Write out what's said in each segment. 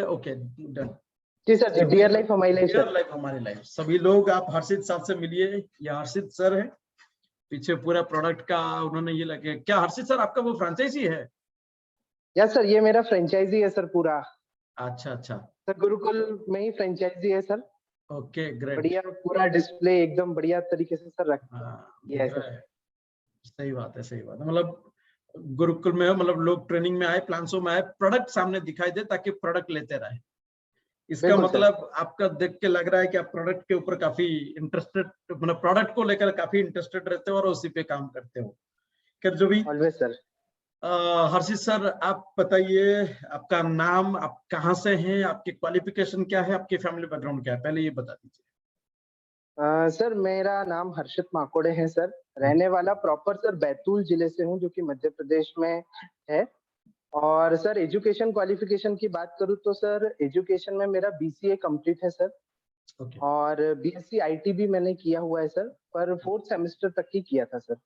Okay done. जी sir, dear life हमारी life. Dear life हमारी लाइफ। सभी लोग आप हर्षित साहब से मिलिए। ये हर्षित सर है, पीछे पूरा प्रोडक्ट का उन्होंने ये लगे। क्या हर्षित सर आपका वो फ्रेंचाइजी है? यस सर, ये मेरा फ्रेंचाइजी है सर पूरा। अच्छा अच्छा सर गुरुकुल में ही फ्रेंचाइजी है सर। Okay great. बढ़िया पूरा डिस्प्ले एकदम बढ़िया तरीके से सर रखा है सर। सही बात है, सही बात है। मतलब गुरुकुल में मतलब लोग ट्रेनिंग में आए, प्लान्सो में आए, प्रोडक्ट सामने दिखाई दे ताकि प्रोडक्ट लेते रहे। इसका मतलब आपका देख के लग रहा है कि आप प्रोडक्ट के ऊपर काफी इंटरेस्टेड, मतलब प्रोडक्ट को लेकर काफी इंटरेस्टेड रहते हो और उसी पे काम करते हो। खैर जो भी, ऑलवेज सर। हर्षित सर आप बताइए, आपका नाम, आप कहाँ से हैं, आपकी क्वालिफिकेशन क्या है, आपकी फैमिली बैकग्राउंड क्या है, पहले ये बता दीजिए। सर मेरा नाम हर्षित माकोड़े है सर। रहने वाला प्रॉपर सर बैतूल जिले से हूँ, जो कि मध्य प्रदेश में है। और सर एजुकेशन क्वालिफिकेशन की बात करूँ तो सर एजुकेशन में मेरा BCA कंप्लीट है सर। और BSc IT भी मैंने किया हुआ है सर, पर 4th सेमेस्टर तक ही किया था सर।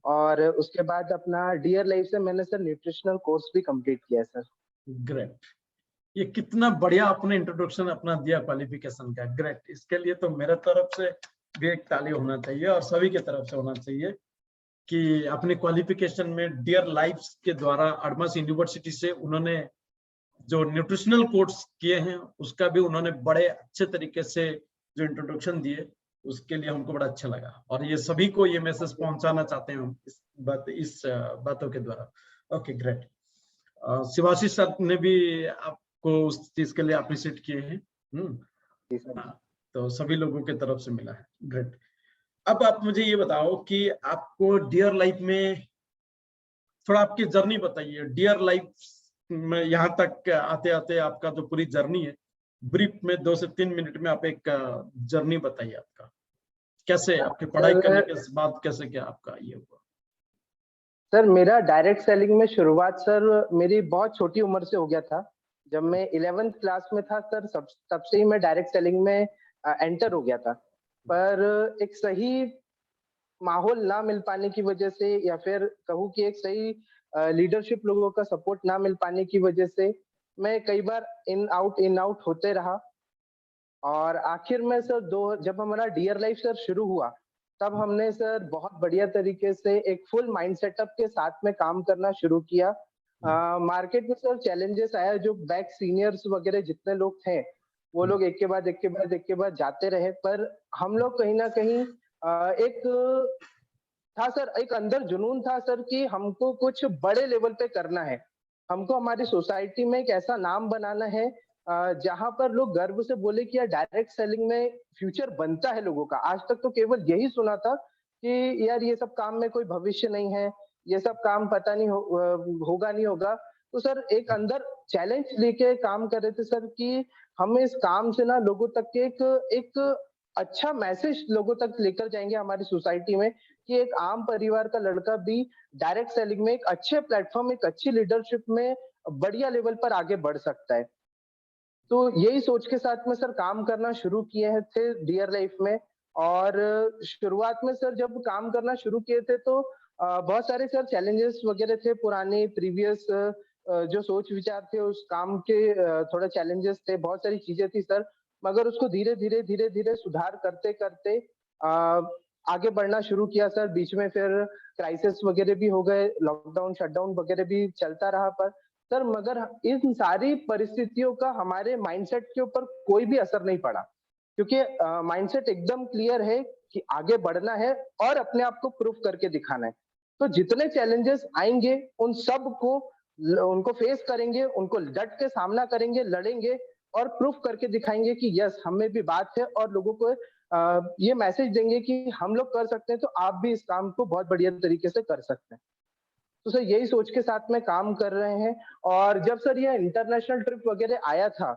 और उसके बाद अपना डियर लाइफ से मैंने सर न्यूट्रिशनल कोर्स भी कंप्लीट किया है सर। ग्रेट। ये कितना बढ़िया आपने इंट्रोडक्शन अपना दिया क्वालिफिकेशन का, ग्रेट। इसके लिए तो मेरे तरफ से भी एक ताली होना चाहिए और सभी की तरफ से होना चाहिए कि अपने क्वालिफिकेशन में डियर लाइफ के द्वारा अडमस यूनिवर्सिटी से उन्होंने जो न्यूट्रिशनल कोर्स किए हैं उसका भी उन्होंने बड़े अच्छे तरीके से जो इंट्रोडक्शन दिए, उसके लिए हमको बड़ा अच्छा लगा। और ये सभी को ये मैसेज पहुंचाना चाहते हैं हम इस बातों के द्वारा। Okay great. शिवाशीष सर ने भी आपको उस चीज के लिए अप्रिशिएट किए हैं। तो सभी लोगों की तरफ से मिला है, ग्रेट। अब आप मुझे ये बताओ कि आपको डियर लाइफ में थोड़ा आपकी जर्नी बताइए। डियर लाइफ में यहाँ तक आते आते आपका जो पूरी जर्नी है, ब्रीफ में 2 से 3 मिनट में आप एक जर्नी बताइए आपका, कैसे आपकी पढ़ाई करने के बाद कैसे क्या आपका ये हुआ। सर मेरा डायरेक्ट सेलिंग में शुरुआत सर मेरी बहुत छोटी उम्र से हो गया था। जब मैं 11th क्लास में था सर, तब से ही मैं डायरेक्ट सेलिंग में एंटर हो गया था। पर एक सही माहौल ना मिल पाने की वजह से, या फिर कहूँ कि एक सही लीडरशिप लोगों का सपोर्ट ना मिल पाने की वजह से मैं कई बार इन आउट होते रहा। और आखिर में सर जब हमारा डियर लाइफ सर शुरू हुआ, तब हमने सर बहुत बढ़िया तरीके से एक फुल माइंड सेटअप के साथ में काम करना शुरू किया। मार्केट में सर चैलेंजेस आया, जो बैक सीनियर्स वगैरह जितने लोग थे वो लोग एक के बाद जाते रहे, पर हम लोग कहीं ना कहीं एक था सर, एक अंदर जुनून था सर कि हमको कुछ बड़े लेवल पे करना है। हमको हमारी सोसाइटी में एक ऐसा नाम बनाना है जहां पर लोग गर्व से बोले कि यार डायरेक्ट सेलिंग में फ्यूचर बनता है लोगों का। आज तक तो केवल यही सुना था कि यार ये सब काम में कोई भविष्य नहीं है, ये सब काम पता नहीं होगा नहीं होगा। तो सर एक अंदर चैलेंज लेके काम कर रहे थे सर कि हमें इस काम से ना लोगों तक के एक अच्छा मैसेज लोगों तक लेकर जाएंगे हमारी सोसाइटी में, कि एक आम परिवार का लड़का भी डायरेक्ट सेलिंग में एक अच्छे प्लेटफॉर्म, एक अच्छी लीडरशिप में बढ़िया लेवल पर आगे बढ़ सकता है। तो यही सोच के साथ में सर काम करना शुरू किए थे डियर लाइफ में। और शुरुआत में सर जब काम करना शुरू किए थे तो बहुत सारे सर चैलेंजेस वगैरह थे, पुराने प्रीवियस जो सोच विचार थे उस काम के थोड़े चैलेंजेस थे, बहुत सारी चीजें थी सर। मगर उसको धीरे धीरे सुधार करते करते आगे बढ़ना शुरू किया सर। बीच में फिर क्राइसिस वगैरह भी हो गए, लॉकडाउन शटडाउन वगैरह भी चलता रहा, पर सर मगर इन सारी परिस्थितियों का हमारे माइंडसेट के ऊपर कोई भी असर नहीं पड़ा, क्योंकि माइंडसेट एकदम क्लियर है कि आगे बढ़ना है और अपने आप को प्रूफ करके दिखाना है। तो जितने चैलेंजेस आएंगे उन सब को उनको फेस करेंगे, उनको डट के सामना करेंगे, लड़ेंगे और प्रूफ करके दिखाएंगे कि यस हमें भी बात है, और लोगों को ये मैसेज देंगे कि हम लोग कर सकते हैं तो आप भी इस काम को बहुत बढ़िया तरीके से कर सकते हैं। तो सर यही सोच के साथ में काम कर रहे हैं। और जब सर ये इंटरनेशनल ट्रिप वगैरह आया था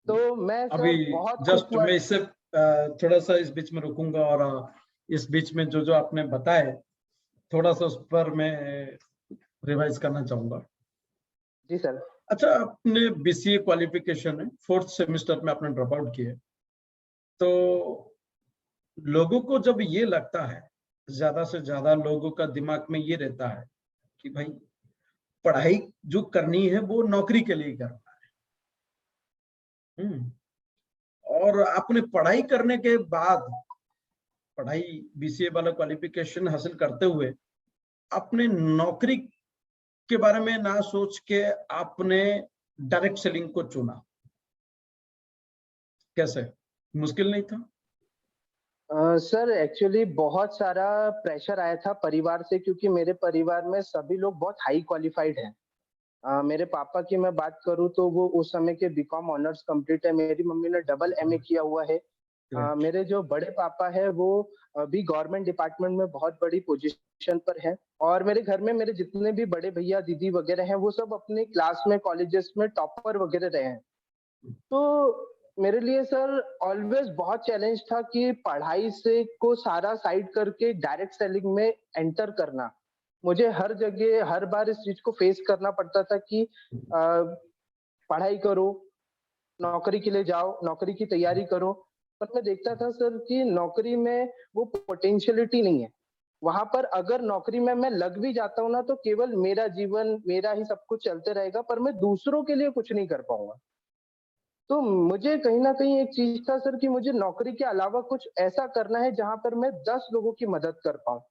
तो मैं अभी सर बहुत जस्ट मैं इससे थोड़ा सा इस बीच में रुकूंगा और इस बीच में जो जो आपने बताया थोड़ा सा उस पर मैं रिवाइज करना चाहूंगा। जी सर। अच्छा, आपने BCA क्वालिफिकेशन है, 4th सेमेस्टर में आपने ड्रॉप आउट किए, तो लोगों को जब ये लगता है, ज्यादा से ज्यादा लोगों का दिमाग में ये रहता है कि भाई पढ़ाई जो करनी है वो नौकरी के लिए करना है, और आपने पढ़ाई करने के बाद, पढ़ाई बीसीए वाला क्वालिफिकेशन हासिल करते हुए आपने नौकरी के बारे में ना सोच के आपने डायरेक्ट सेलिंग को चुना, कैसे? मुश्किल नहीं था? सर एक्चुअली बहुत सारा प्रेशर आया था परिवार से, क्योंकि मेरे परिवार में सभी लोग बहुत हाई क्वालिफाइड हैं। मेरे पापा की मैं बात करूं तो वो उस समय के बीकॉम ऑनर्स कंप्लीट है। मेरी मम्मी ने डबल एमए किया हुआ है। मेरे जो बड़े पापा है वो अभी गवर्नमेंट डिपार्टमेंट में बहुत बड़ी पोजीशन पर है। और मेरे घर में मेरे जितने भी बड़े भैया दीदी वगैरह हैं वो सब अपने क्लास में कॉलेजेस में टॉपर वगैरह रहे हैं। तो मेरे लिए सर ऑलवेज बहुत चैलेंज था कि पढ़ाई से को सारा साइड करके डायरेक्ट सेलिंग में एंटर करना। मुझे हर जगह हर बार इस चीज को फेस करना पड़ता था कि पढ़ाई करो, नौकरी के लिए जाओ, नौकरी की तैयारी करो। पर मैं देखता था सर कि नौकरी में वो पोटेंशियलिटी नहीं है। वहां पर अगर नौकरी में मैं लग भी जाता हूँ ना तो केवल मेरा जीवन, मेरा ही सब कुछ चलते रहेगा, पर मैं दूसरों के लिए कुछ नहीं कर पाऊंगा। तो मुझे कहीं न कहीं एक चीज़ था सर कि मुझे नौकरी के अलावा कुछ ऐसा करना है जहाँ पर मैं 10 लोगों की मदद कर पाऊँ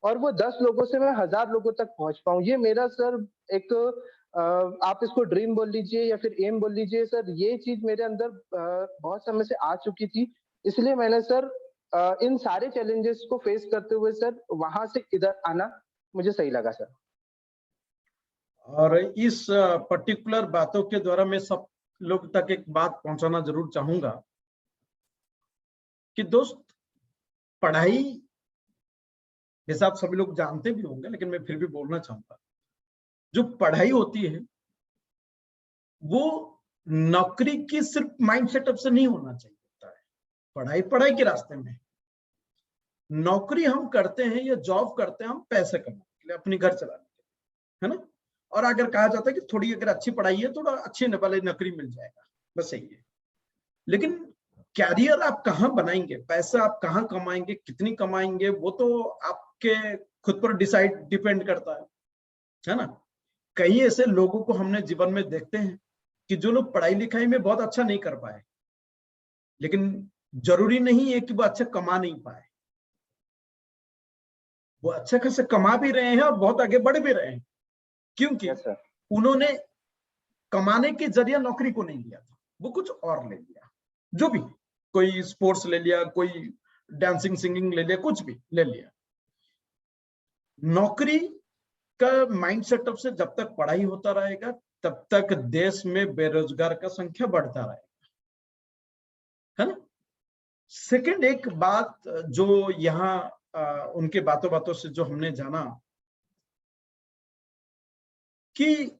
और वो 10 लोगों से मैं 1000 लोगों तक पहुँच पाऊँ। ये मेरा सर एक आप इसको ड्रीम बोल लीजिए या फिर एम बोल लीजिए सर, ये चीज़ मेरे अंदर बहुत समय से आ चुकी थी। इसलिए मैंने सर इन सारे चैलेंजेस को फेस करते हुए सर वहाँ से इधर आना मुझे सही लगा सर। और इस पर्टिकुलर बातों के द्वारा मैं सब लोग तक एक बात पहुंचाना जरूर चाहूंगा कि दोस्त, पढ़ाई जैसे आप सभी लोग जानते भी होंगे, लेकिन मैं फिर भी बोलना चाहूंगा, जो पढ़ाई होती है वो नौकरी की सिर्फ माइंड सेटअप से नहीं होना चाहिए होता है। पढ़ाई पढ़ाई के रास्ते में, नौकरी हम करते हैं या जॉब करते हैं हम पैसे कमाने के लिए, अपनी घर चलाने के लिए, है ना? और अगर कहा जाता है कि थोड़ी अगर अच्छी पढ़ाई है, थोड़ा अच्छी वाले नौकरी मिल जाएगा, बस यही है। लेकिन कैरियर आप कहाँ बनाएंगे, पैसा आप कहाँ कमाएंगे, कितनी कमाएंगे, वो तो आपके खुद पर डिपेंड करता है ना? कई ऐसे लोगों को हमने जीवन में देखते हैं कि जो लोग पढ़ाई लिखाई में बहुत अच्छा नहीं कर पाए, लेकिन जरूरी नहीं है कि वो अच्छा कमा नहीं पाए। वो अच्छे खासे कमा भी रहे हैं और बहुत आगे बढ़ भी रहे हैं, क्योंकि यस सर। उन्होंने कमाने के जरिए नौकरी को नहीं लिया था, वो कुछ और ले लिया। जो भी, कोई स्पोर्ट्स ले लिया, कोई डांसिंग सिंगिंग ले लिया, कुछ भी ले लिया। नौकरी का माइंड सेटअप से जब तक पढ़ाई होता रहेगा तब तक देश में बेरोजगार का संख्या बढ़ता रहेगा, है ना? सेकंड एक बात जो यहाँ उनके बातों बातों से जो हमने जाना कि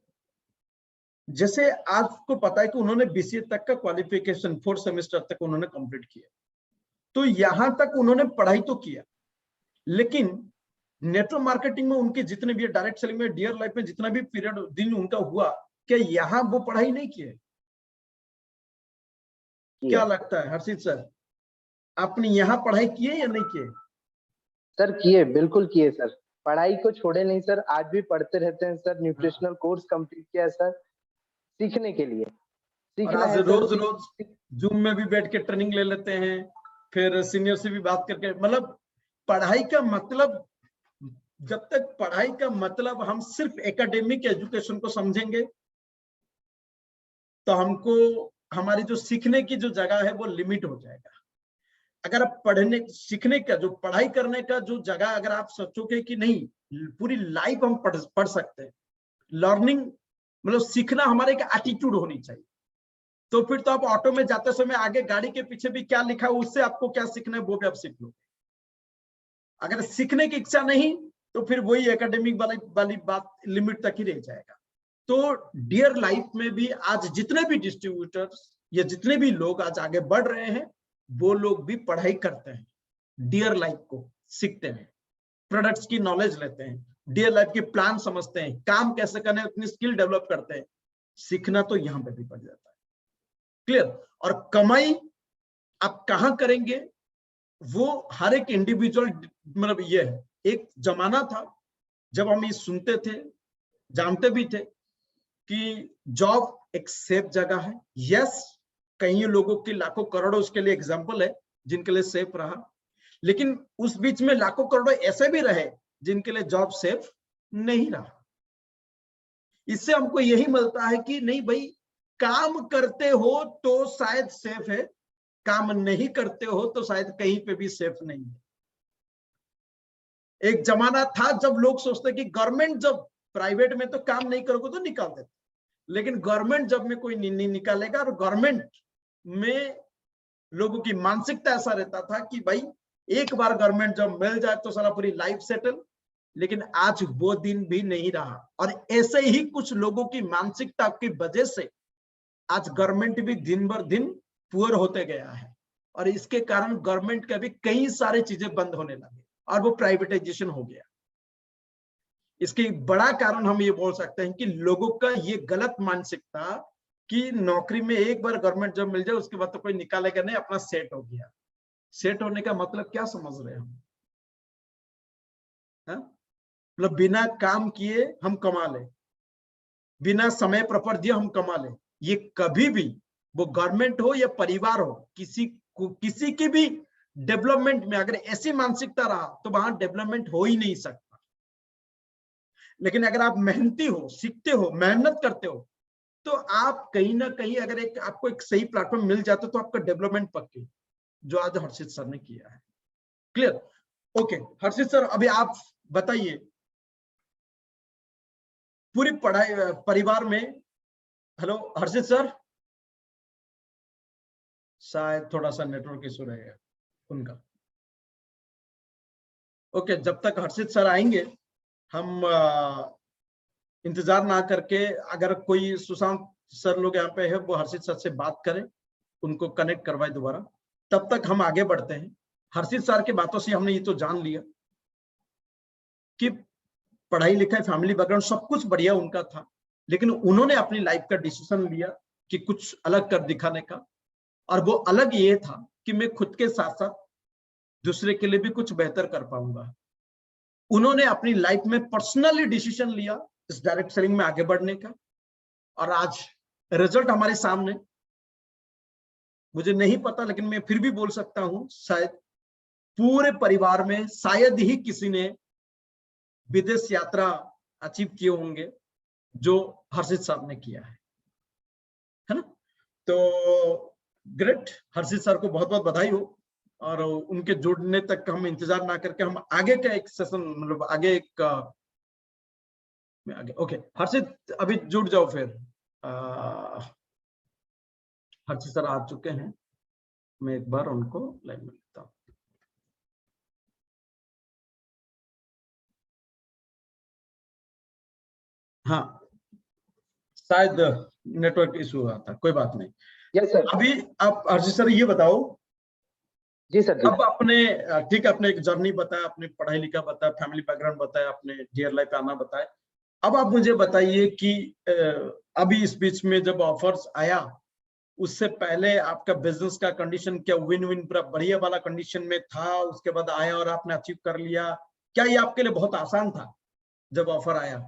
जैसे आपको पता है कि उन्होंने बीसीए तक का क्वालिफिकेशन 4 सेमेस्टर तक उन्होंने कंप्लीट किया, तो यहां तक उन्होंने पढ़ाई तो किया, लेकिन नेटवर्क मार्केटिंग में उनके जितने भी डायरेक्ट सेलिंग में डियर लाइफ में जितना भी पीरियड दिन उनका हुआ, क्या यहाँ वो पढ़ाई नहीं किए? क्या लगता है हर्षित सर, आपने यहाँ पढ़ाई किए या नहीं किए? सर किए, बिल्कुल किए सर। पढ़ाई को छोड़े नहीं सर, आज भी पढ़ते रहते हैं सर। न्यूट्रिशनल कोर्स कंप्लीट किया है सर, सीखने के लिए। और सीखना आज है सर, रोज रोज जूम में भी बैठ के ट्रेनिंग ले लेते हैं, फिर सीनियर से भी बात करके, मतलब पढ़ाई का मतलब, जब तक पढ़ाई का मतलब हम सिर्फ एकेडमिक एजुकेशन को समझेंगे तो हमको हमारी जो सीखने की जो जगह है वो लिमिट हो जाएगा। अगर आप पढ़ने सीखने का जो पढ़ाई करने का जो जगह अगर आप सोचोगे कि नहीं पूरी लाइफ हम पढ़ सकते हैं, लर्निंग मतलब सीखना हमारे एक एटीट्यूड होनी चाहिए, तो फिर तो आप ऑटो में जाते समय आगे गाड़ी के पीछे भी क्या लिखा है उससे आपको क्या सीखना है वो भी आप सीख लो। अगर सीखने की इच्छा नहीं तो फिर वही एकेडमिक वाली बात लिमिट तक ही रह जाएगा। तो डियर लाइफ में भी आज जितने भी डिस्ट्रीब्यूटर्स या जितने भी लोग आज आगे बढ़ रहे हैं वो लोग भी पढ़ाई करते हैं, डियर लाइफ को सीखते हैं, प्रोडक्ट्स की नॉलेज लेते हैं, डियर लाइफ के प्लान समझते हैं, काम कैसे करने अपनी स्किल डेवलप करते हैं। सीखना तो यहां पे भी पड़ जाता है, क्लियर। और कमाई आप कहां करेंगे वो हर एक इंडिविजुअल, मतलब ये है। एक जमाना था जब हम ये सुनते थे, जानते भी थे कि जॉब एक सेफ जगह है, यस कई लोगों की लाखों करोड़ों उसके लिए एग्जाम्पल है जिनके लिए सेफ रहा, लेकिन उस बीच में लाखों करोड़ों ऐसे भी रहे जिनके लिए जॉब सेफ नहीं रहा। इससे हमको यही मिलता है कि नहीं भाई, काम करते हो तो शायद सेफ है, काम नहीं करते हो तो शायद कहीं पे भी सेफ नहीं है। एक जमाना था जब लोग सोचते कि गवर्नमेंट जब प्राइवेट में तो काम नहीं करोगे तो निकाल देते, लेकिन गवर्नमेंट जब में कोई नहीं निकालेगा। और गवर्नमेंट में लोगों की मानसिकता ऐसा रहता था कि भाई एक बार गवर्नमेंट जब मिल जाए तो सारा पूरी लाइफ सेटल, लेकिन आज वो दिन भी नहीं रहा। और ऐसे ही कुछ लोगों की मानसिकता की वजह से आज गवर्नमेंट भी दिन भर दिन पुअर होते गया है, और इसके कारण गवर्नमेंट का भी कई सारी चीजें बंद होने लगे और वो प्राइवेटाइजेशन हो गया। इसके बड़ा कारण हम ये बोल सकते हैं कि लोगों का ये गलत मानसिकता कि नौकरी में एक बार गवर्नमेंट जॉब मिल जाए उसके बाद तो कोई निकालेगा नहीं, अपना सेट हो गया। सेट होने का मतलब क्या समझ रहे हैं हम? मतलब बिना काम किए हम कमा ले, बिना समय प्रॉपर दिए हम कमा ले, ये कभी भी, वो गवर्नमेंट हो या परिवार हो, किसी की भी डेवलपमेंट में अगर ऐसी मानसिकता रहा तो वहां डेवलपमेंट हो ही नहीं सकता। लेकिन अगर आप मेहनती हो, सीखते हो, मेहनत करते हो, तो आप कहीं ना कहीं अगर आपको एक सही प्लेटफॉर्म मिल जाता तो आपका डेवलपमेंट पक्की, जो आज हर्षित सर ने किया है। क्लियर? ओके हर्षित सर, अभी आप बताइए, पूरी पढ़ाई परिवार में, हेलो हर्षित सर, शायद थोड़ा सा नेटवर्क इशू रहेगा उनका। ओके, जब तक हर्षित सर आएंगे हम इंतजार ना करके, अगर कोई सुशांत सर लोग यहाँ पे है वो हर्षित सर से बात करें, उनको कनेक्ट करवाए दोबारा, तब तक हम आगे बढ़ते हैं। हर्षित सर की बातों से हमने ये तो जान लिया कि पढ़ाई लिखाई, फैमिली बैकग्राउंड सब कुछ बढ़िया उनका था, लेकिन उन्होंने अपनी लाइफ का डिसीजन लिया कि कुछ अलग कर दिखाने का। और वो अलग ये था कि मैं खुद के साथ साथ दूसरे के लिए भी कुछ बेहतर कर पाऊंगा। उन्होंने अपनी लाइफ में पर्सनली डिसीजन लिया इस डायरेक्ट सेलिंग में आगे बढ़ने का, और आज रिजल्ट हमारे सामने। मुझे नहीं पता, लेकिन मैं फिर भी बोल सकता हूं, शायद पूरे परिवार में शायद ही किसी ने विदेश यात्रा अचीव किए होंगे जो हर्षित साहब ने किया है ना? तो ग्रेट, हर्षित सर को बहुत बहुत बधाई हो, और उनके जुड़ने तक हम इंतजार ना करके हम आगे का एक सेशन, मतलब आगे एक आगे। ओके हर्षित, अभी जुड़ जाओ फिर। हर्षित सर आ चुके हैं, मैं एक बार उनको लाइन में लेता हूँ। हाँ, शायद नेटवर्क इशू हुआ था, कोई बात नहीं। Yes sir. अभी आप हर्षित सर ये बताओ, जी सर। अब आपने ठीक है, आपने एक जर्नी बताया, अपने पढ़ाई लिखा बताया, फैमिली बैकग्राउंड बताया, अपने डियर लाइफ आना बताया। अब आप मुझे बताइए कि अभी इस बीच में जब ऑफर्स आया, उससे पहले आपका बिजनेस का कंडीशन क्या विन विन पूरा बढ़िया वाला कंडीशन में था, उसके बाद आया और आपने अचीव कर लिया? क्या ये आपके लिए बहुत आसान था जब ऑफर आया?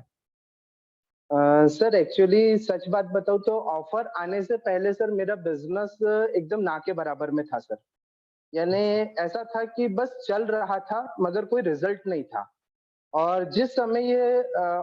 सर एक्चुअली सच बात बताऊं तो ऑफर आने से पहले सर मेरा बिजनेस एकदम ना के बराबर में था सर। यानी ऐसा था कि बस चल रहा था मगर कोई रिजल्ट नहीं था। और जिस समय ये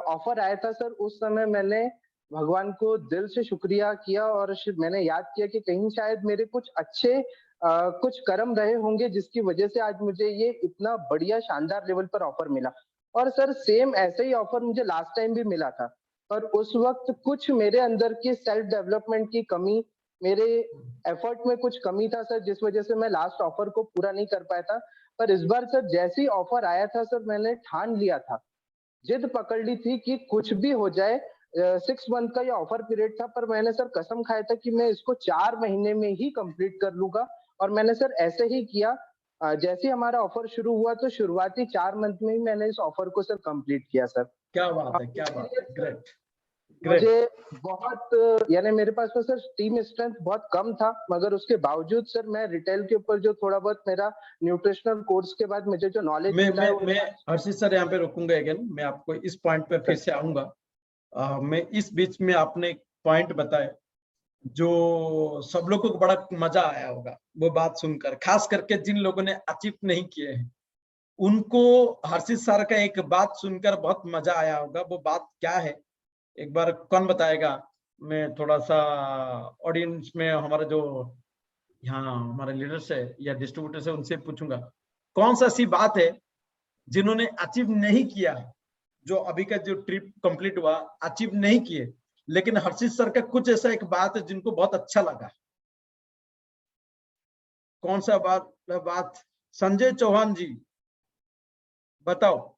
ऑफर आया था सर, उस समय मैंने भगवान को दिल से शुक्रिया किया और मैंने याद किया कि कहीं शायद मेरे कुछ अच्छे कुछ कर्म रहे होंगे जिसकी वजह से आज मुझे ये इतना बढ़िया शानदार लेवल पर ऑफर मिला। और सर सेम ऐसे ही ऑफर मुझे लास्ट टाइम भी मिला था, पर उस वक्त कुछ मेरे अंदर की सेल्फ डेवलपमेंट की कमी, मेरे एफर्ट में कुछ कमी था सर, जिस वजह से मैं लास्ट ऑफर को पूरा नहीं कर पाया था। पर इस बार सर जैसे ही ऑफर आया था सर, मैंने ठान लिया था, जिद पकड़ ली थी कि कुछ भी हो जाए। 6 मंथ का ये ऑफर पीरियड था, पर मैंने सर कसम खाया था कि मैं इसको 4 महीने में ही कंप्लीट कर लूंगा। और मैंने सर ऐसे ही किया। जैसे ही हमारा ऑफर शुरू हुआ तो शुरुआती 4 मंथ में ही मैंने इस ऑफर को सर कंप्लीट किया सर। क्या बात है, क्या बात है, ग्रेट ग्रेट। मुझे बहुत, यानी मेरे पास तो सर टीम स्ट्रेंथ बहुत कम था, मगर उसके बावजूद सर मैं रिटेल के ऊपर जो थोड़ा बहुत मेरा न्यूट्रिशनल कोर्स के बाद मुझे जो नॉलेज मिला है मैं हर्षित सर यहाँ पे रुकूंगा अगेन, मैं आपको इस पॉइंट पे फिर से आऊंगा। मैं इस बीच में आपने एक पॉइंट बताया जो सब लोगों को बड़ा मजा आया होगा वो बात सुनकर, खास करके जिन लोगों ने अचीव नहीं किए हैं उनको हर्षित सर का एक बात सुनकर बहुत मजा आया होगा। वो बात क्या है, एक बार कौन बताएगा? मैं थोड़ा सा ऑडियंस में हमारा जो यहाँ हमारे लीडर्स है या डिस्ट्रीब्यूटर्स है उनसे पूछूंगा, कौन सा ऐसी बात है जिन्होंने अचीव नहीं किया है, जो अभी का जो ट्रिप कंप्लीट हुआ अचीव नहीं किए, लेकिन हर्षित सर का कुछ ऐसा एक बात है जिनको बहुत अच्छा लगा। कौन सा बात? संजय चौहान जी बताओ।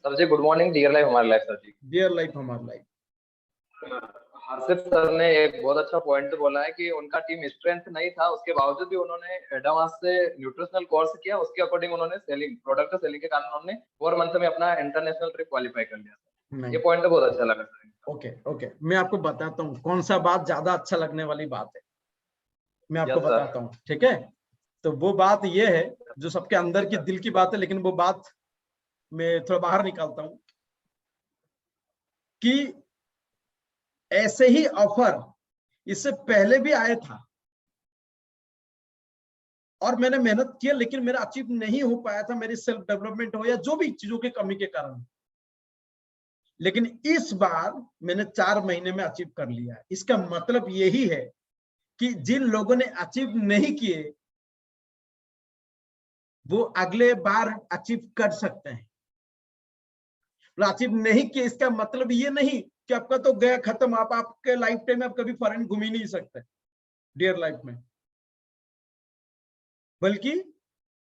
सर जी गुड मॉर्निंग। डियर लाइफ हमारी लाइफ। सर जी डियर लाइफ हमारी लाइफ। हर्षित सर ने एक बहुत अच्छा पॉइंट बोला है कि उनका टीम स्ट्रेंथ नहीं था, उसके बावजूद भी उन्होंने एडवांस से न्यूट्रिशनल कोर्स किया, उसके अकॉर्डिंग उन्होंने सेलिंग प्रोडक्ट सेलिंग के कारण उन्होंने 4 मंथ में अपना इंटरनेशनल ट्रिप क्वालिफाई कर लिया। ये पॉइंट बहुत अच्छा लगा सर। ओके मैं आपको बताता हूँ कौन सा बात ज्यादा अच्छा लगने वाली बात है, मैं आपको बताता हूँ, ठीक है? तो वो बात ये है जो सबके अंदर की दिल की बात है, लेकिन वो बात मैं थोड़ा बाहर निकालता हूँ कि ऐसे ही ऑफर इससे पहले भी आया था और मैंने मेहनत किया, लेकिन मेरा अचीव नहीं हो पाया था, मेरी सेल्फ डेवलपमेंट हो या जो भी चीजों की कमी के कारण। लेकिन इस बार मैंने 4 महीने में अचीव कर लिया। इसका मतलब यही है कि जिन लोगों ने अचीव नहीं किए वो अगले बार अचीव कर सकते हैं। अचीव नहीं किए इसका मतलब ये नहीं कि आपका तो गया खत्म, आप आपके लाइफ टाइम में आप कभी फॉरेन घूम ही नहीं सकते डियर लाइफ में, बल्कि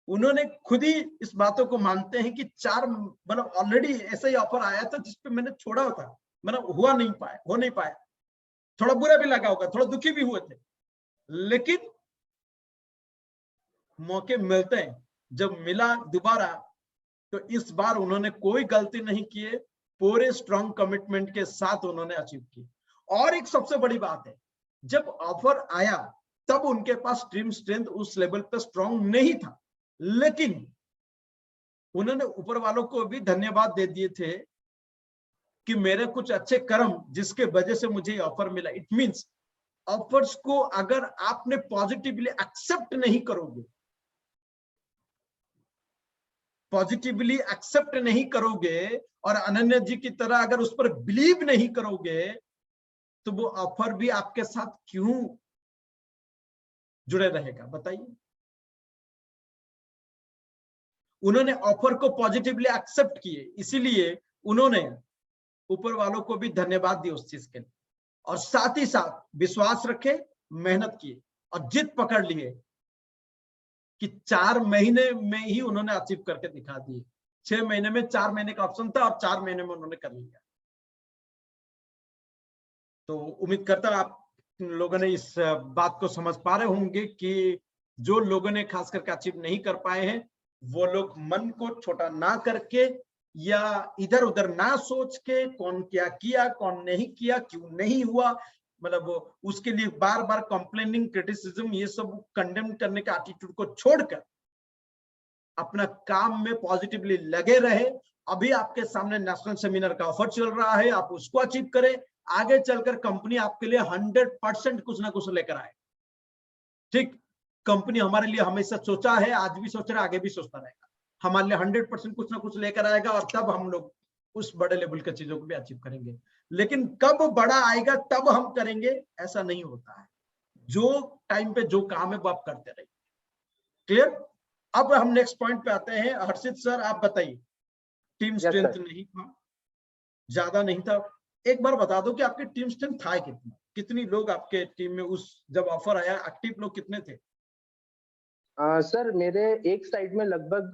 उन्होंने खुद ही इस बातों को मानते हैं कि 4 मतलब ऑलरेडी ऐसा ही ऑफर आया था जिसपे मैंने छोड़ा था, मतलब हो नहीं पाया, थोड़ा बुरा भी लगा होगा, थोड़ा दुखी भी हुए थे, लेकिन मौके मिलते हैं। जब मिला दोबारा तो इस बार उन्होंने कोई गलती नहीं की, पूरे स्ट्रॉन्ग कमिटमेंट के साथ उन्होंने अचीव की। और एक सबसे बड़ी बात है, जब ऑफर आया तब उनके पास टीम स्ट्रेंथ उस लेवल पर स्ट्रॉन्ग नहीं था, लेकिन उन्होंने ऊपर वालों को भी धन्यवाद दे दिए थे कि मेरे कुछ अच्छे कर्म जिसके वजह से मुझे ऑफर मिला। इट मींस ऑफर्स को अगर आपने पॉजिटिवली एक्सेप्ट नहीं करोगे, और अनन्या जी की तरह अगर उस पर बिलीव नहीं करोगे तो वो ऑफर भी आपके साथ क्यों जुड़े रहेगा बताइए? उन्होंने ऑफर को पॉजिटिवली एक्सेप्ट किए, इसीलिए उन्होंने ऊपर वालों को भी धन्यवाद दिया उस चीज के लिए, और साथ ही साथ विश्वास रखे, मेहनत किए और जिद पकड़ लिए कि 4 महीने में ही उन्होंने अचीव करके दिखा दिए। 6 महीने में 4 महीने का ऑप्शन था और 4 महीने में उन्होंने कर लिया। तो उम्मीद करता हूं आप लोगों ने इस बात को समझ पा रहे होंगे कि जो लोगों ने खास करके अचीव नहीं कर पाए हैं वो लोग मन को छोटा ना करके या इधर उधर ना सोच के कौन क्या किया कौन नहीं किया क्यों नहीं हुआ, मतलब उसके लिए बार बार कंप्लेनिंग क्रिटिसिज्म ये सब कंडेम करने का एटीट्यूड को छोड़कर अपना काम में पॉजिटिवली लगे रहे। अभी आपके सामने नेशनल सेमिनार का ऑफर चल रहा है, आप उसको अचीव करें, आगे चलकर कंपनी आपके लिए 100% कुछ ना कुछ लेकर आए। ठीक, कंपनी हमारे लिए हमेशा सोचा है, आज भी सोच रहा है, आगे भी सोचता रहेगा, हमारे लिए 100% कुछ ना कुछ लेकर आएगा और तब हम लोग उस बड़े लेवल की चीजों को भी अचीव करेंगे। लेकिन कब बड़ा आएगा तब हम करेंगे, ऐसा नहीं होता है। जो टाइम पे जो काम है वो आप करते रहिए। क्लियर? अब हम नेक्स्ट पॉइंट पे आते हैं। हर्षित सर आप बताइए, टीम स्ट्रेंथ नहीं था, ज्यादा नहीं था, एक बार बता दो कि आपकी टीम स्ट्रेंथ था कितना, कितनी लोग आपके टीम में उस जब ऑफर आया एक्टिव लोग कितने थे? सर मेरे एक साइड में लगभग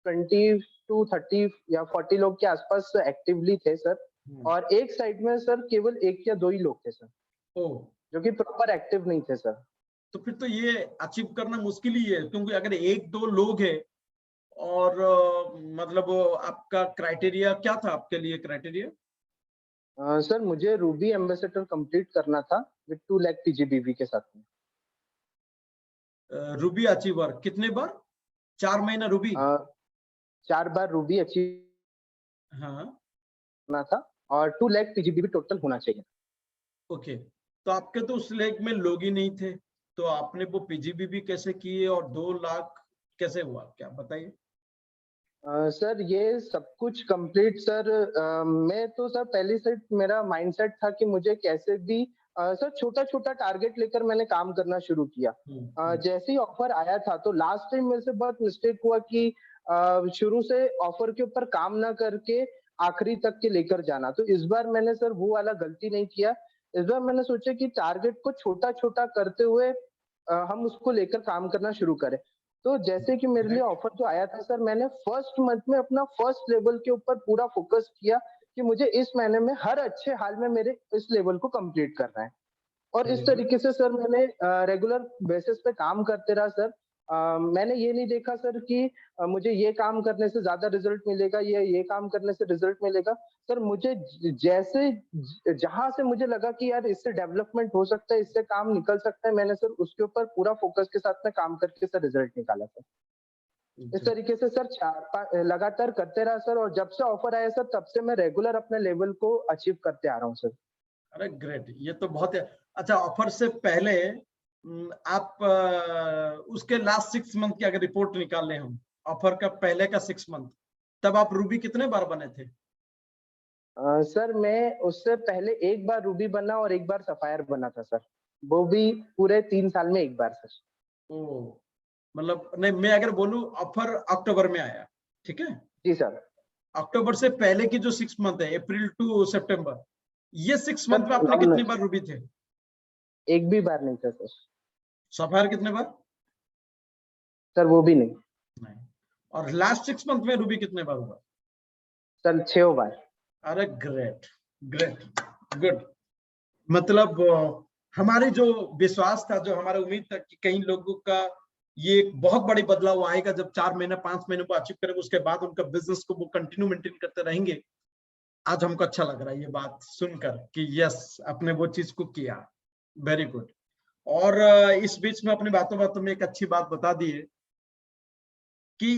20 to 30 या 40 लोग के आसपास एक्टिवली थे सर, और एक साइड में सर केवल 1 या 2 ही लोग थे सर जो कि प्रॉपर एक्टिव नहीं थे सर। तो फिर तो ये अचीव करना मुश्किल ही है, क्योंकि अगर 1-2 लोग हैं और मतलब आपका क्राइटेरिया क्या था, आपके लिए क्राइटेरिया? सर मुझे रूबी एम्बेसडर कंप्लीट करना था विद 2 लाख TGBV के साथ में। रूबी अचीवर कितने बार? 4 महीना रूबी? 4 बार रूबी अचीव हाँ करना था और 2 लाख TGBV टोटल होना चाहिए। ओके, तो आपके तो उस लेग में लोग ही नहीं थे, तो आपने वो पीजीबीबी कैसे किए और 2 लाख कैसे हुआ, क्या बताइए? सर ये सब कुछ कंप्लीट सर, मैं तो सर पहले से मेरा माइंडसेट था कि मुझे कैसे भी सर छोटा छोटा टारगेट लेकर मैंने काम करना शुरू किया। जैसे ही ऑफर आया था तो लास्ट टाइम मेरे से बहुत मिस्टेक हुआ कि शुरू से ऑफर के ऊपर काम ना करके आखिरी तक के लेकर जाना। तो इस बार मैंने सर वो वाला गलती नहीं किया। इस बार मैंने सोचा कि टारगेट को छोटा छोटा करते हुए हम उसको लेकर काम करना शुरू करें। तो जैसे कि मेरे लिए ऑफर जो आया था सर, मैंने फर्स्ट मंथ में अपना फर्स्ट लेवल के ऊपर पूरा फोकस किया कि मुझे इस महीने में हर अच्छे हाल में मेरे इस लेवल को कंप्लीट करना है। और इस तरीके से सर मैंने रेगुलर बेसिस पे काम करते रहा सर। मैंने ये नहीं देखा सर कि मुझे ये काम करने से ज्यादा रिजल्ट मिलेगा, ये काम करने से रिजल्ट मिलेगा। सर मुझे जैसे जहां से मुझे लगा कि यार इससे डेवलपमेंट हो सकता है, इससे काम निकल सकता है, मैंने सर उसके ऊपर पूरा फोकस के साथ में काम करके सर रिजल्ट निकाला सर। इस तरीके से सर लगातार करते रहा सर, और जब से ऑफर आया सर तब से मैं रेगुलर अपने लेवल को अचीव करते आ रहा हूँ सर। अरे ग्रेट, ये तो बहुत है। अच्छा, ऑफर से पहले आप उसके लास्ट 6 मंथ की अगर रिपोर्ट निकाल लें हम, ऑफर का पहले का 6 मंथ, तब आप रूबी कितने बार बने थे? सर मैं उससे पहले एक बार रूबी बना और एक बार सफायर बना था सर, वो भी पूरे 3 साल में एक बार सर। ओ, मतलब नहीं, मैं अगर बोलूं ऑफर अक्टूबर में आया, ठीक है? जी सर। अक्टूबर से पहले की जो 6 मंथ है, अप्रैल टू सितंबर, ये 6 मंथ में आपने सर कितनी बार रूबी थे? एक भी बार नहीं था सर। सफायर कितने बार? सर वो भी नहीं। नहीं। और लास्ट 6 मंथ में रूबी कितने बार हुआ? सर 6 बार। अरे ग्रेट, ग्रेट, गुड। मतलब हमारी जो विश्वास था, जो हमारा उम्मीद था कि कई लोगों का ये एक बहुत बड़ी बदलाव आएगा जब 4 महीने 5 महीने को अचीव करेंगे, उसके बाद उनका बिजनेस को वो कंटिन्यू मेंटेन करते रहेंगे। आज हमको अच्छा लग रहा है ये बात सुनकर कि यस, अपने वो चीज को किया। Very good. और इस बीच में अपनी बातों बातों में एक अच्छी बात बता दी है कि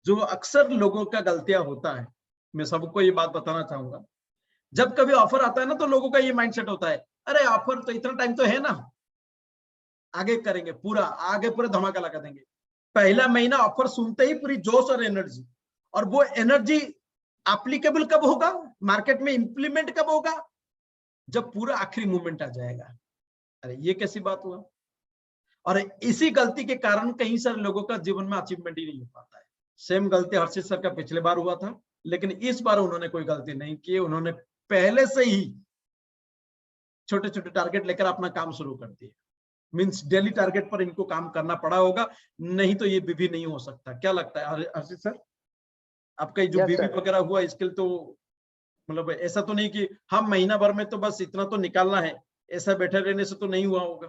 जो अक्सर लोगों का गलतियां होता है, मैं सबको ये बात बताना चाहूंगा। जब कभी ऑफर आता है ना, तो लोगों का ये माइंडसेट होता है, अरे ऑफर तो इतना टाइम तो है ना, आगे करेंगे, पूरा आगे पूरा धमाका लगा देंगे। पहला महीना ऑफर सुनते ही पूरी जोश और एनर्जी, और वो एनर्जी एप्लीकेबल कब होगा, मार्केट में इंप्लीमेंट कब होगा, जब पूरा आखिरी मूवमेंट आ जाएगा। अरे ये कैसी बात हुआ? और इसी गलती के कारण कई सारे लोगों का जीवन में अचीवमेंट ही नहीं हो पाता है। सेम गलती हर्षित सर का पिछले बार हुआ था, लेकिन इस बार उन्होंने कोई गलती नहीं की। उन्होंने पहले से ही छोटे छोटे टारगेट लेकर अपना काम शुरू कर दिया। मीन्स डेली टारगेट पर इनको काम करना पड़ा होगा, नहीं तो ये बीबी नहीं हो सकता। क्या लगता है हर्षित सर, आपका ये जो यस बीबी सर। वगैरह हुआ, इसके लिए तो मतलब ऐसा तो नहीं कि हम महीना भर में तो बस इतना तो निकालना है, ऐसा बैठे रहने से तो नहीं हुआ होगा?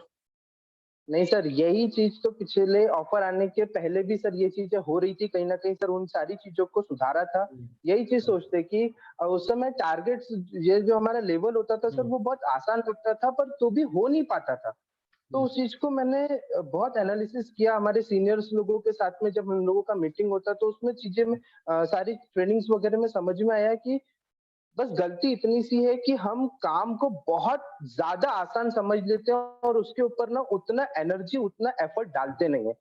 नहीं सर, यही चीज तो पिछले ऑफर आने के पहले भी सर ये चीजें हो रही थी, कहीं ना कहीं सर उन सारी चीजों को सुधारा था। यही चीज सोचते कि उस समय टारगेट, ये जो हमारा लेवल होता था सर, वो बहुत आसान लगता था पर तो भी हो नहीं पाता था। तो उस चीज को मैंने बहुत एनालिसिस किया हमारे सीनियर्स लोगों के साथ में, जब हम लोगों का मीटिंग होता तो उसमें चीजें में सारी ट्रेनिंग्स वगैरह में समझ में आया कि बस गलती इतनी सी है कि हम काम को बहुत ज्यादा आसान समझ लेते हैं और उसके ऊपर ना उतना एनर्जी, उतना एफर्ट डालते नहीं है।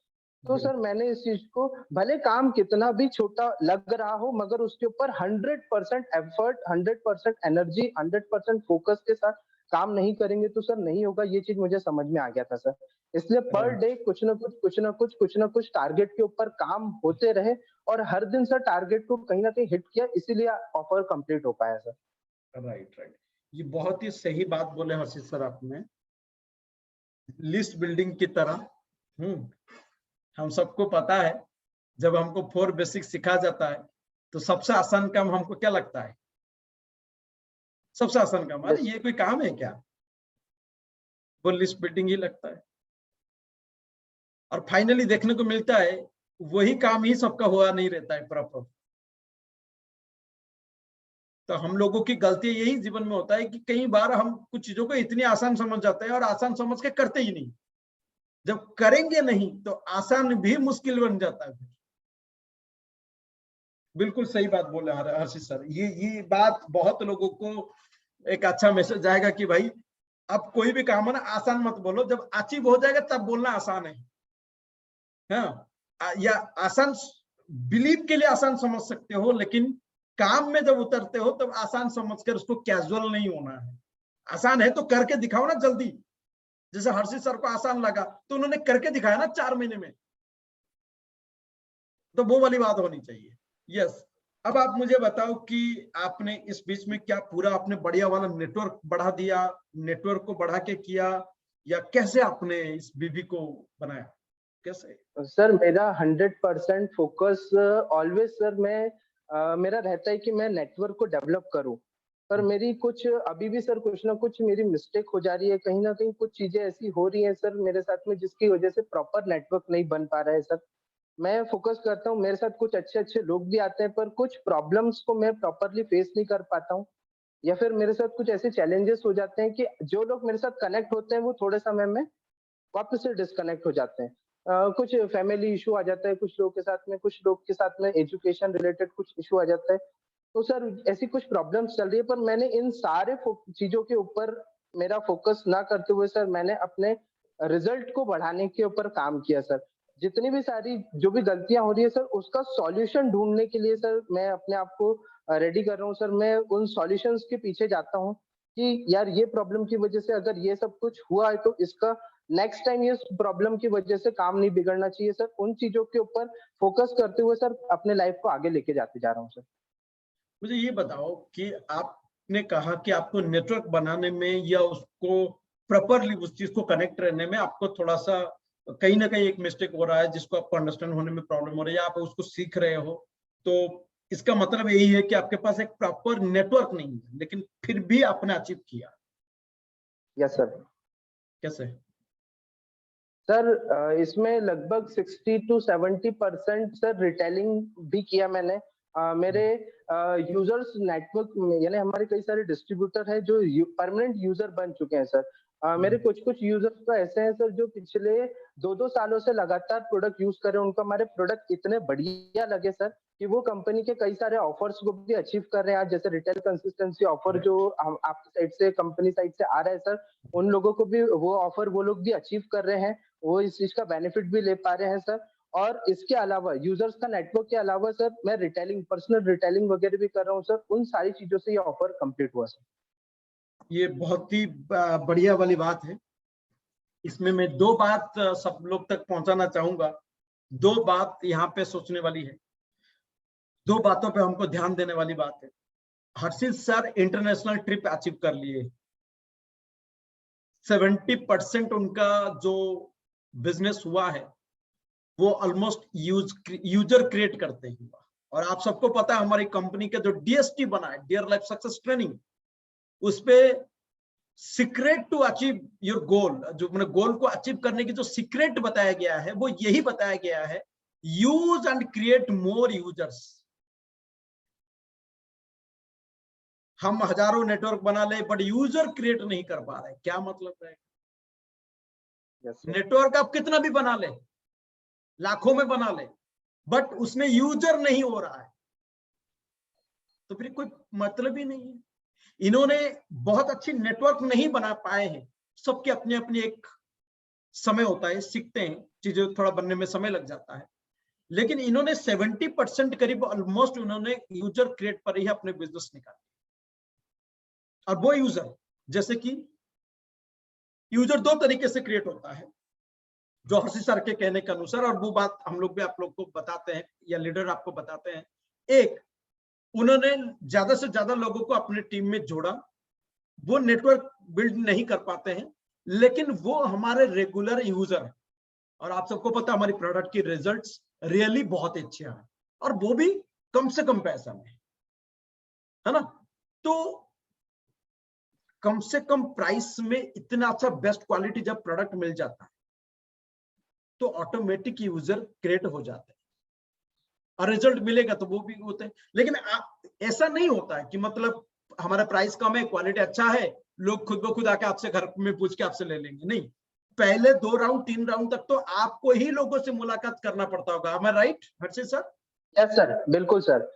तो सर मैंने इस चीज को, भले काम कितना भी छोटा लग रहा हो, मगर उसके ऊपर 100% एफर्ट, 100% एनर्जी, 100% फोकस के साथ काम नहीं करेंगे तो सर नहीं होगा। ये चीज मुझे समझ में आ गया था सर। इसलिए पर डे कुछ ना कुछ कुछ ना कुछ कुछ ना कुछ टारगेट के ऊपर काम होते रहे, और हर दिन सर टारगेट को कहीं ना कहीं हिट किया, इसीलिए ऑफर कंप्लीट हो पाया सर। Right, right. ये बहुत ही सही बात बोले हर्षित सर आपने। लिस्ट बिल्डिंग की तरह हम सबको पता है, जब हमको 4 बेसिक सिखा जाता है तो सबसे आसान काम हमको क्या लगता है? सबसे आसान काम, अरे ये कोई काम है क्या? वो लिस्ट बिल्डिंग ही लगता है। और फाइनली देखने को मिलता है वही काम ही सबका हुआ नहीं रहता है प्रॉपर। तो हम लोगों की गलती यही जीवन में होता है कि कई बार हम कुछ चीजों को इतनी आसान समझ जाते हैं और आसान समझ के करते ही नहीं। जब करेंगे नहीं तो आसान भी मुश्किल बन जाता है। बिल्कुल सही बात बोले हर्षित सर। ये बात बहुत लोगों को एक अच्छा मैसेज आएगा कि भाई अब कोई भी काम है ना आसान मत बोलो, जब अचीव हो जाएगा तब बोलना आसान है। हाँ, या आसान बिलीव के लिए आसान समझ सकते हो, लेकिन काम में जब उतरते हो तब आसान समझकर उसको कैजुअल नहीं होना है। आसान है तो करके दिखाओ ना जल्दी। जैसे हर्षित सर को आसान लगा तो उन्होंने करके दिखाया ना 4 महीने में, तो वो वाली बात होनी चाहिए। यस, अब आप मुझे बताओ कि आपने इस बीच में क्या पूरा आपने बढ़िया वाला नेटवर्क बढ़ा दिया, नेटवर्क को बढ़ा के किया, या कैसे आपने इस बीबी को बनाया, कैसे? सर मेरा 100% फोकस ऑलवेज सर मेरा रहता है कि मैं नेटवर्क को डेवलप करूं, पर मेरी कुछ अभी भी सर कुछ ना कुछ मेरी मिस्टेक हो जा रही है, कहीं ना कहीं कुछ चीजें ऐसी हो रही हैं सर मेरे साथ में जिसकी वजह से प्रॉपर नेटवर्क नहीं बन पा रहा है सर। मैं फोकस करता हूँ, मेरे साथ कुछ अच्छे अच्छे लोग भी आते हैं, पर कुछ प्रॉब्लम्स को मैं प्रॉपरली फेस नहीं कर पाता हूँ, या फिर मेरे साथ कुछ ऐसे चैलेंजेस हो जाते हैं कि जो लोग मेरे साथ कनेक्ट होते हैं वो थोड़े समय में वापस से डिस्कनेक्ट हो जाते हैं। कुछ फैमिली इशू आ जाता है कुछ लोगों के साथ में, कुछ लोग के साथ में एजुकेशन रिलेटेड कुछ इशू आ जाता है। तो सर ऐसी कुछ प्रॉब्लम्स चल रही है, पर मैंने इन सारे चीजों के ऊपर मेरा फोकस ना करते हुए सर मैंने अपने रिजल्ट को बढ़ाने के ऊपर काम किया सर। जितनी भी सारी जो भी गलतियां हो रही है सर उसका सॉल्यूशन ढूंढने के लिए सर मैं अपने आप को रेडी कर रहा हूँ सर। मैं उन सॉल्यूशंस के पीछे जाता हूँ कि यार ये प्रॉब्लम की वजह से अगर ये सब कुछ हुआ है तो इसका नेक्स्ट टाइम ये प्रॉब्लम की वजह से काम नहीं बिगड़ना चाहिए सर। उन चीजों के ऊपर फोकस करते हुए सर अपने लाइफ को आगे लेके जाते जा रहा हूँ सर। मुझे ये बताओ कि आपने कहा कि आपको नेटवर्क बनाने में या उसको प्रॉपरली उस चीज को कनेक्ट रहने में आपको थोड़ा सा कहीं ना कहीं एक मिस्टेक हो रहा है, जिसको आपको अंडरस्टैंड होने में प्रॉब्लम हो रही है, आप उसको सीख रहे हो, तो इसका मतलब यही है कि आपके पास एक प्रॉपर नेटवर्क नहीं है, लेकिन फिर भी आपने अचीव किया। Yes sir. कैसे? सर इसमें लगभग 60 to 70% सर रिटेलिंग भी किया मैंने। मेरे यूजर्स नेटवर्क में यानी हमारे कई सारे डिस्ट्रीब्यूटर हैं जो परमानेंट यूजर बन चुके हैं सर। मेरे कुछ कुछ यूजर्स तो ऐसे हैं सर जो पिछले 2-2 सालों से लगातार प्रोडक्ट यूज कर रहे हैं। उनको हमारे प्रोडक्ट इतने बढ़िया लगे सर कि वो कंपनी के कई सारे ऑफर्स को भी अचीव कर रहे हैं आज, जैसे रिटेल कंसिस्टेंसी ऑफर जो हम आपकी साइड से कंपनी साइड से आ रहा है सर, उन लोगों को भी वो ऑफर वो लोग भी अचीव कर रहे हैं, वो इस चीज का बेनिफिट भी ले पा रहे हैं सर। और इसके अलावा यूजर्स का नेटवर्क के अलावा सर मैं रिटेलिंग पर्सनल रिटेलिंग वगैरह भी कर रहा हूँ सर। उन सारी चीजों से ये ऑफर कंप्लीट हुआ सर। ये बहुत ही बढ़िया वाली बात है। इसमें मैं 2 बात सब लोग तक पहुंचाना चाहूंगा। 2 बात यहाँ पे सोचने वाली है, 2 बातों पे हमको ध्यान देने वाली बात है। हर्षित सर इंटरनेशनल ट्रिप अचीव कर लिए, 70% उनका जो बिजनेस हुआ है वो ऑलमोस्ट यूजर क्रिएट करते हैं। और आप सबको पता है हमारी कंपनी का जो डीएसटी बना है, डियर लाइफ सक्सेस ट्रेनिंग, उसपे secret to achieve your goal, जो मैंने गोल को अचीव करने की जो सीक्रेट बताया गया है वो यही बताया गया है, use and create more users. हम हजारों नेटवर्क बना ले बट यूजर क्रिएट नहीं कर पा रहे, क्या मतलब है? नेटवर्क आप कितना भी बना ले, लाखों में बना ले, बट उसमें यूजर नहीं हो रहा है तो फिर कोई मतलब ही नहीं है। इन्होंने बहुत अच्छी नेटवर्क नहीं बना पाए हैं। सबके अपने अपने एक समय होता है, सीखते हैं, चीजें थोड़ा बनने में समय लग जाता है, लेकिन इन्होंने 70% करीब ऑलमोस्ट उन्होंने यूजर क्रिएट पर ही अपने बिजनेस निकाले। और वो यूजर, जैसे कि यूजर 2 तरीके से क्रिएट होता है जो हर्षित सर के कहने के अनुसार, और वो बात हम लोग भी आप लोग को बताते हैं या लीडर आपको बताते हैं। एक, उन्होंने ज्यादा से ज्यादा लोगों को अपने टीम में जोड़ा, वो नेटवर्क बिल्ड नहीं कर पाते हैं लेकिन वो हमारे रेगुलर यूजर हैं। और आप सबको पता है हमारी प्रोडक्ट की रिजल्ट्स रियली बहुत अच्छे हैं, और वो भी कम से कम पैसा में, है ना? तो कम से कम प्राइस में इतना अच्छा बेस्ट क्वालिटी जब प्रोडक्ट मिल जाता है तो ऑटोमेटिक यूजर क्रिएट हो जाते हैं और रिजल्ट मिलेगा तो वो भी होते हैं। लेकिन ऐसा नहीं होता है कि मतलब हमारा प्राइस कम है, क्वालिटी अच्छा है, लोग खुद ब खुद आके आपसे घर में पूछ के आपसे ले लेंगे। नहीं, पहले 2 राउंड 3 राउंड तक तो आपको ही लोगों से मुलाकात करना पड़ता होगा। am I right Harshit sir? Yes sir, बिल्कुल सर।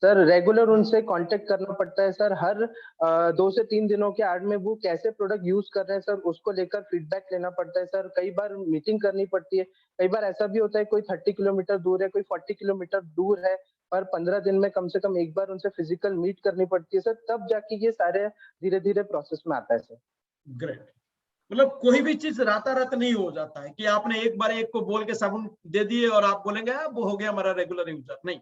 सर रेगुलर उनसे कांटेक्ट करना पड़ता है सर, हर 2 से 3 दिनों के आड़ में वो कैसे प्रोडक्ट यूज कर रहे हैं सर, उसको लेकर फीडबैक लेना पड़ता है सर। कई बार मीटिंग करनी पड़ती है, कई बार ऐसा भी होता है कोई 30 किलोमीटर दूर है, कोई 40 किलोमीटर दूर है, पर 15 दिन में कम से कम एक बार उनसे फिजिकल मीट करनी पड़ती है सर, तब जाके ये सारे धीरे धीरे प्रोसेस में आता है सर। ग्रेट। मतलब कोई भी चीज रात नहीं हो जाता है कि आपने एक बार एक को बोल के साबुन दे दिए और आप बोलेंगे वो हो गया हमारा रेगुलर यूजर, नहीं,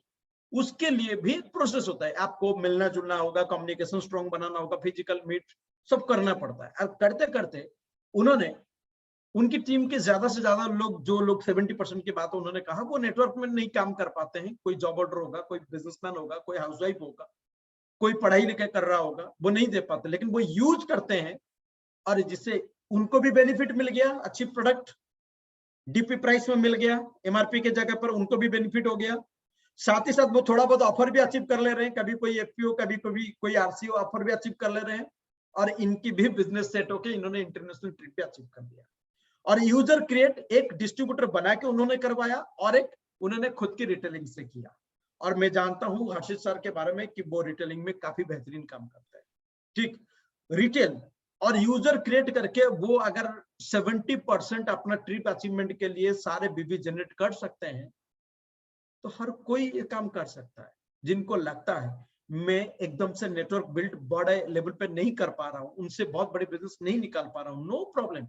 उसके लिए भी एक प्रोसेस होता है। आपको मिलना जुलना होगा, कम्युनिकेशन स्ट्रॉन्ग बनाना होगा, फिजिकल मीट सब करना पड़ता है। और करते करते उन्होंने उनकी टीम के ज्यादा से ज्यादा लोग, जो लोग 70% की बात उन्होंने कहा, वो नेटवर्क में नहीं काम कर पाते हैं। कोई जॉब होल्डर होगा, कोई बिजनेसमैन होगा, कोई हाउसवाइफ होगा, कोई पढ़ाई लिखाई कर रहा होगा, वो नहीं दे पाते, लेकिन वो यूज करते हैं और जिससे उनको भी बेनिफिट मिल गया, अच्छी प्रोडक्ट डीपी प्राइस में मिल गया, एमआरपी के जगह पर उनको भी बेनिफिट हो गया। साथ ही साथ वो थोड़ा बहुत ऑफर भी अचीव कर ले रहे हैं, कभी कोई एफपीओ, कभी कोई आरसीओ ऑफर भी अचीव कर ले रहे हैं, और इनकी भी बिजनेस सेट होकर इन्होंने इंटरनेशनल ट्रिप भी अचीव कर लिया। और यूजर क्रिएट एक डिस्ट्रीब्यूटर बना के उन्होंने करवाया और एक उन्होंने खुद की रिटेलिंग से किया। और मैं जानता हूं हर्षित सर के बारे में कि वो रिटेलिंग में काफी बेहतरीन काम करते हैं। ठीक, रिटेल और यूजर क्रिएट करके वो अगर 70% अपना ट्रिप अचीवमेंट के लिए सारे बीवी जनरेट कर सकते हैं, तो हर कोई ये काम कर सकता है। जिनको लगता है मैं एकदम से नेटवर्क बिल्ड बड़े लेवल पे नहीं कर पा रहा हूं, उनसे बहुत बड़ी बिजनेस नहीं निकाल पा रहा हूं, नो प्रॉब्लम,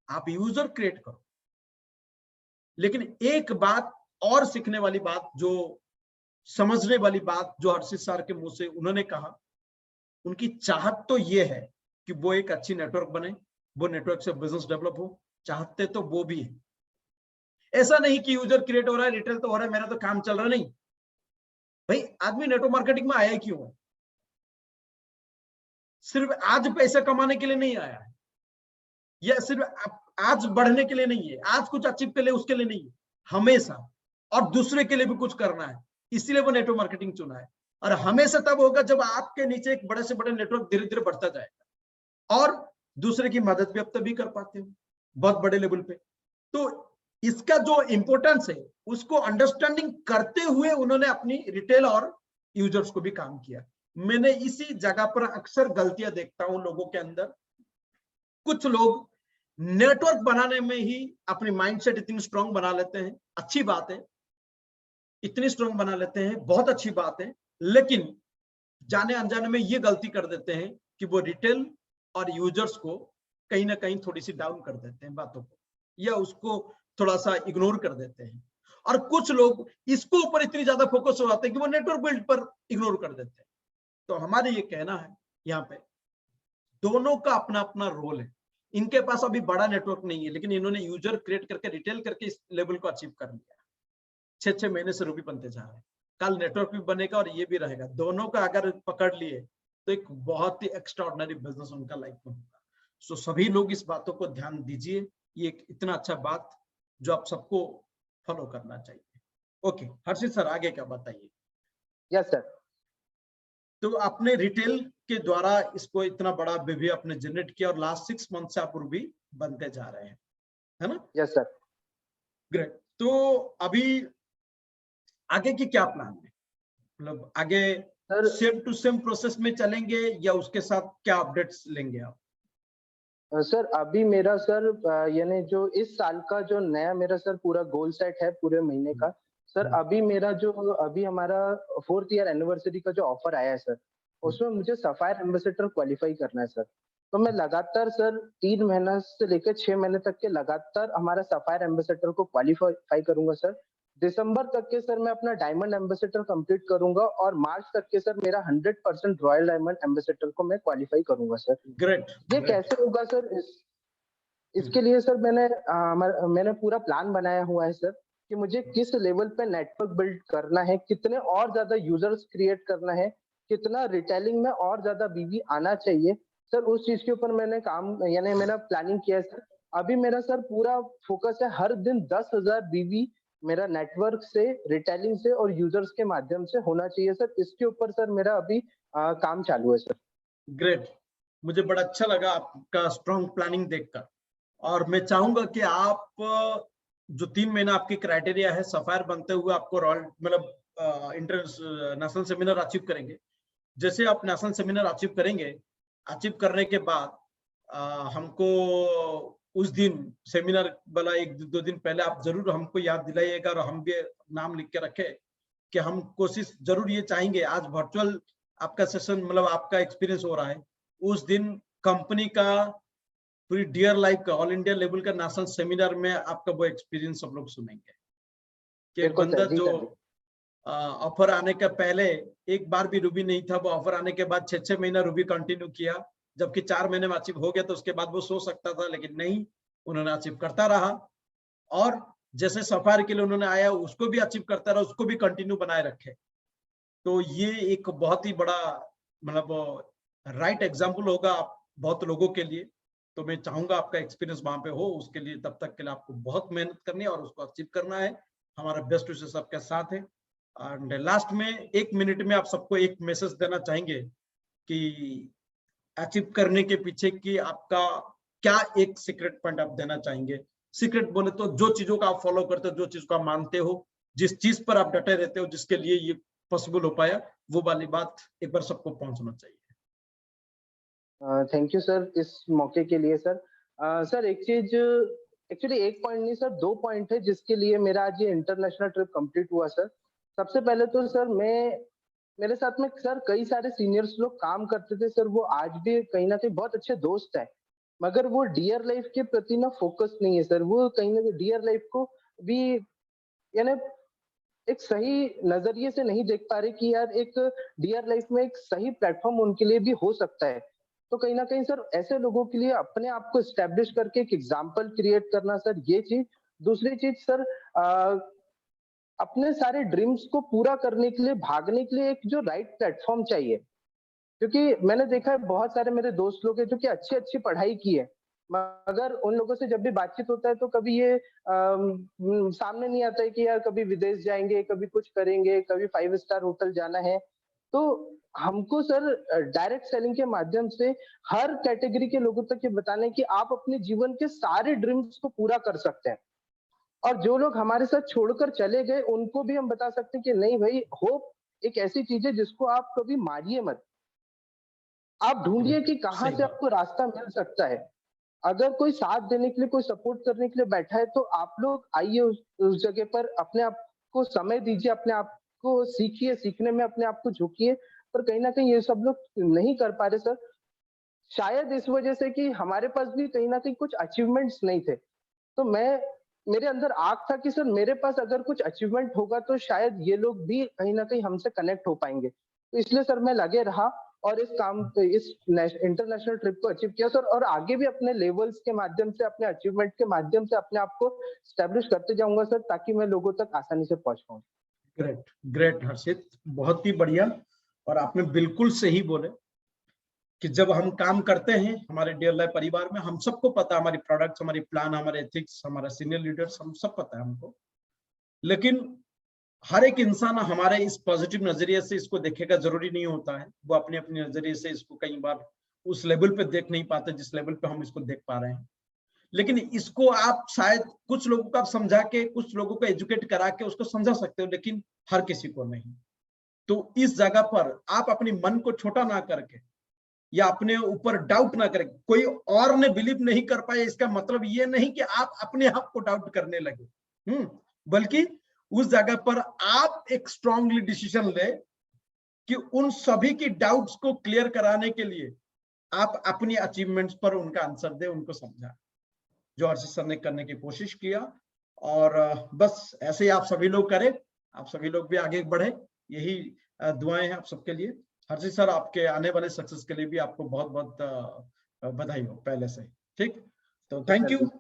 आप यूजर क्रिएट करो। लेकिन एक बात और सीखने वाली बात, जो समझने वाली बात, जो हर्षित सर के मुंह से उन्होंने कहा, उनकी चाहत तो ये है कि वो एक अच्छी नेटवर्क बने, वो नेटवर्क से बिजनेस डेवलप हो, चाहते तो वो भी है। ऐसा नहीं कि यूजर क्रिएट हो रहा है, रिटेल तो हो रहा है, मेरा तो काम चल रहा नहीं। भाई आदमी नेटवर्क मार्केटिंग में आया क्यों है? सिर्फ आज पैसा कमाने के लिए नहीं आया है, या सिर्फ आज बढ़ने के लिए नहीं है, आज कुछ अचीव के लिए उसके लिए नहीं है, हमेशा और दूसरे के लिए भी कुछ करना है, इसलिए वो नेटवर्क मार्केटिंग चुना है। और हमेशा तब होगा जब आपके नीचे एक बड़े से बड़े नेटवर्क धीरे धीरे बढ़ता जाएगा और दूसरे की मदद भी अब तभी कर पाते हो बहुत बड़े लेवल पे। तो इसका जो इंपॉर्टेंस है उसको अंडरस्टैंडिंग करते हुए उन्होंने अपनी रिटेल और यूजर्स को भी काम किया। मैंने इसी जगह पर अक्सर गलतियां देखता हूं लोगों के अंदर। कुछ लोग नेटवर्क बनाने में ही अपनी माइंडसेट इतनी स्ट्रांग बना लेते हैं, अच्छी बात है, इतनी स्ट्रांग बना लेते हैं, बहुत अच्छी बात है, लेकिन जाने अनजाने में ये गलती कर देते हैं कि वो रिटेल और यूजर्स को कहीं ना कहीं थोड़ी सी डाउन कर देते हैं बातों को, या उसको थोड़ा सा इग्नोर कर देते हैं। और कुछ लोग इसको ऊपर इतनी ज्यादा फोकस हो जाते हैं कि वो नेटवर्क बिल्ड पर इग्नोर कर देते हैं। तो हमारे ये कहना है यहाँ पे दोनों का अपना अपना रोल है। इनके पास अभी बड़ा नेटवर्क नहीं है, लेकिन इन्होंने यूजर क्रिएट करके रिटेल करके इस लेवल को अचीव कर लिया। 6-6 महीने से रूबी बनते जा रहे हैं, कल नेटवर्क भी बनेगा और ये भी रहेगा। दोनों का अगर पकड़ लिए तो एक बहुत ही एक्स्ट्राऑर्डिनरी बिजनेस उनका लाइफ में होगा। सो सभी लोग इस बातों को ध्यान दीजिए, ये एक इतना अच्छा बात जो आप सबको फॉलो करना चाहिए। ओके हर्षित सर आगे क्या बताइए। Yes sir. तो आपने रिटेल के द्वारा इसको इतना बड़ा बीवी आपने जनरेट किया और लास्ट 6 मंथ से आप रूबी बनते जा रहे हैं, है ना? Yes sir. ग्रेट। तो अभी आगे की क्या प्लान है? मतलब आगे सेम टू सेम प्रोसेस में चलेंगे या उसके साथ क्या अपडेट्स लेंगे आप? सर अभी मेरा सर यानी जो इस साल का जो नया मेरा सर पूरा गोल सेट है पूरे महीने का सर, अभी मेरा जो अभी हमारा 4th ईयर एनिवर्सरी का जो ऑफर आया है सर, उसमें मुझे सफायर एम्बेसडर क्वालिफाई करना है सर। तो मैं लगातार सर 3 महीना से लेकर 6 महीने तक के लगातार हमारा सफायर एम्बेसडर को क्वालिफाई करूंगा सर। दिसंबर तक के सर मैं अपना डायमंड एम्बेसडर कंप्लीट करूंगा और मार्च तक के सर मेरा 100% रॉयल डायमंड एम्बेसडर को मैं क्वालिफाई करूंगा सर। ग्रेट। ये कैसे होगा सर? इसके लिए सर मैंने पूरा प्लान बनाया हुआ है सर कि मुझे किस लेवल पे नेटवर्क बिल्ड करना है, कितने और ज्यादा यूजर्स क्रिएट करना है, कितना रिटेलिंग में और ज्यादा बीवी आना चाहिए सर, उस चीज के ऊपर मैंने काम यानी मैंने प्लानिंग किया है सर। अभी मेरा सर पूरा फोकस है हर दिन 10,000 बीवी मेरा नेटवर्क से, रिटेलिंग से और यूजर्स के माध्यम से होना चाहिए सर। इसके ऊपर सर मेरा अभी काम चालू है सर। ग्रेट, मुझे बड़ा अच्छा लगा आपका स्ट्रॉन्ग प्लानिंग देखकर। और मैं चाहूंगा कि आप जो 3 महीना आपकी क्राइटेरिया है सफायर बनते हुए आपको रॉयल मतलब इंटरनेशनल सेमिनार अचीव करेंगे, जैसे आप नेशनल सेमिनार अचीव करेंगे, अचीव करने के बाद हमको उस दिन सेमिनार वाला 1-2 दिन पहले आप जरूर हमको याद दिलाइएगा, और हम भी नाम लिख के रखे कि हम कोशिश जरूर ये चाहेंगे, आज वर्चुअल आपका सेशन मतलब आपका एक्सपीरियंस हो रहा है, उस दिन कंपनी का पूरी डियर लाइफ का ऑल इंडिया लेवल का नेशनल सेमिनार में आपका वो एक्सपीरियंस सब लोग सुनेंगे कि एक बिल्कुल बंदा सर, जी जो सर। ऑफर आने के पहले एक बार भी रूबी नहीं था, वो ऑफर आने के बाद 6-6 महीना रूबी कंटिन्यू किया, जबकि 4 महीने में अचीव हो गया, तो उसके बाद वो सो सकता था, लेकिन नहीं, उन्होंने अचीव करता रहा। और जैसे सफारी के लिए उन्होंने आया, उसको भी अचीव करता रहा, उसको भी कंटिन्यू बनाए रखे। तो ये एक बहुत ही बड़ा मतलब राइट एग्जाम्पल होगा आप बहुत लोगों के लिए। तो मैं चाहूंगा आपका एक्सपीरियंस वहां पे हो, उसके लिए तब तक के लिए आपको बहुत मेहनत करनी है और उसको अचीव करना है। हमारा बेस्ट विशेष सबके साथ है। एंड लास्ट में 1 मिनट में आप सबको एक मैसेज देना चाहेंगे कि अचीव करने के पीछे की आपका क्या एक सीक्रेट पॉइंट आप देना चाहेंगे? सीक्रेट बोले तो जो चीजों का आप फॉलो करते हो, जो चीज को आप मानते हो, जिस चीज पर आप डटे रहते हो, जिसके लिए ये पॉसिबल हो पाया, वो वाली बात एक बार सबको पहुंचना चाहिए। थैंक यू सर इस मौके के लिए सर। सर एक चीज, एक्चुअली एक पॉइंट नहीं सर, 2 पॉइंट है जिसके लिए मेरा आज ये इंटरनेशनल ट्रिप कंप्लीट हुआ सर। सबसे पहले तो सर मेरे साथ में सर कई सारे सीनियर्स लोग काम करते थे सर, वो आज भी कहीं ना कहीं बहुत अच्छे दोस्त हैं, मगर वो डियर लाइफ के प्रति ना फोकस नहीं है सर। वो कहीं ना कहीं डियर लाइफ को भी यानी एक सही नजरिए से नहीं देख पा रहे कि यार एक डियर लाइफ में एक सही प्लेटफॉर्म उनके लिए भी हो सकता है। तो कहीं ना कहीं सर ऐसे लोगों के लिए अपने आप को स्टैब्लिश करके एक एग्जाम्पल क्रिएट करना सर, ये चीज। दूसरी चीज सर, अपने सारे ड्रीम्स को पूरा करने के लिए, भागने के लिए एक जो राइट प्लेटफॉर्म चाहिए। क्योंकि मैंने देखा है बहुत सारे मेरे दोस्त लोग हैं जो कि अच्छी अच्छी पढ़ाई की है, मगर उन लोगों से जब भी बातचीत होता है तो कभी ये सामने नहीं आता है कि यार कभी विदेश जाएंगे, कभी कुछ करेंगे, कभी 5 स्टार होटल जाना है। तो हमको सर डायरेक्ट सेलिंग के माध्यम से हर कैटेगरी के लोगों तक ये बताना है कि आप अपने जीवन के सारे ड्रीम्स को पूरा कर सकते हैं। और जो लोग हमारे साथ छोड़कर चले गए उनको भी हम बता सकते हैं कि नहीं भाई, होप एक ऐसी चीज है जिसको आप कभी मारिए मत। आप ढूंढिए कि कहाँ सही से बात। आपको रास्ता मिल सकता है। अगर कोई साथ देने के लिए, कोई सपोर्ट करने के लिए बैठा है तो आप लोग आइए उस जगह पर, अपने आप को समय दीजिए, अपने आप को सीखिए, सीखने में अपने आप को झुकिए। पर कहीं ना कहीं ये सब लोग नहीं कर पा रहे सर, शायद इस वजह से कि हमारे पास भी कहीं ना कहीं कुछ अचीवमेंट्स नहीं थे। तो मेरे अंदर आग था कि सर मेरे पास अगर कुछ अचीवमेंट होगा तो शायद ये लोग भी कहीं ना कहीं हमसे कनेक्ट हो पाएंगे। तो इसलिए सर मैं लगे रहा और इस इंटरनेशनल ट्रिप को अचीव किया सर, और आगे भी अपने लेवल्स के माध्यम से, अपने अचीवमेंट के माध्यम से अपने आप को स्टैब्लिश करते जाऊंगा सर, ताकि मैं लोगों तक आसानी से पहुंच पाऊं। ग्रेट, ग्रेट हर्षित, बहुत ही बढ़िया। और आपने बिल्कुल सही बोले कि जब हम काम करते हैं हमारे डियर लाइफ परिवार में, हम सबको पता है हमारी प्रोडक्ट्स, हमारी प्लान, हमारे एथिक्स, हमारा सीनियर लीडर्स, हम सब पता है हमको। लेकिन हर एक इंसान हमारे इस पॉजिटिव नजरिए से इसको देखेगा जरूरी नहीं होता है। वो अपने अपने नजरिए से इसको कई बार उस लेवल पे देख नहीं पाते जिस लेवल पे हम इसको देख पा रहे हैं। लेकिन इसको आप शायद कुछ लोगों को आप समझा के, कुछ लोगों को एजुकेट करा के उसको समझा सकते हो, लेकिन हर किसी को नहीं। तो इस जगह पर आप अपने मन को छोटा ना करके या अपने ऊपर डाउट ना करें। कोई और ने बिलीव नहीं कर पाए इसका मतलब ये नहीं कि आप अपने आप को डाउट करने लगे, बल्कि उस जगह पर आप एक स्ट्रांगली डिसीजन ले कि उन सभी की डाउट्स को क्लियर कराने के लिए आप अपनी अचीवमेंट्स पर उनका आंसर दे, उनको समझा, जो हर्षित सर ने करने की कोशिश किया। और बस ऐसे ही आप सभी लोग करें, आप सभी लोग भी आगे बढ़े, यही दुआएं हैं आप सबके लिए। हर्षित सर, आपके आने वाले सक्सेस के लिए भी आपको बहुत बहुत बधाई हो पहले से। ठीक, तो थैंक यू।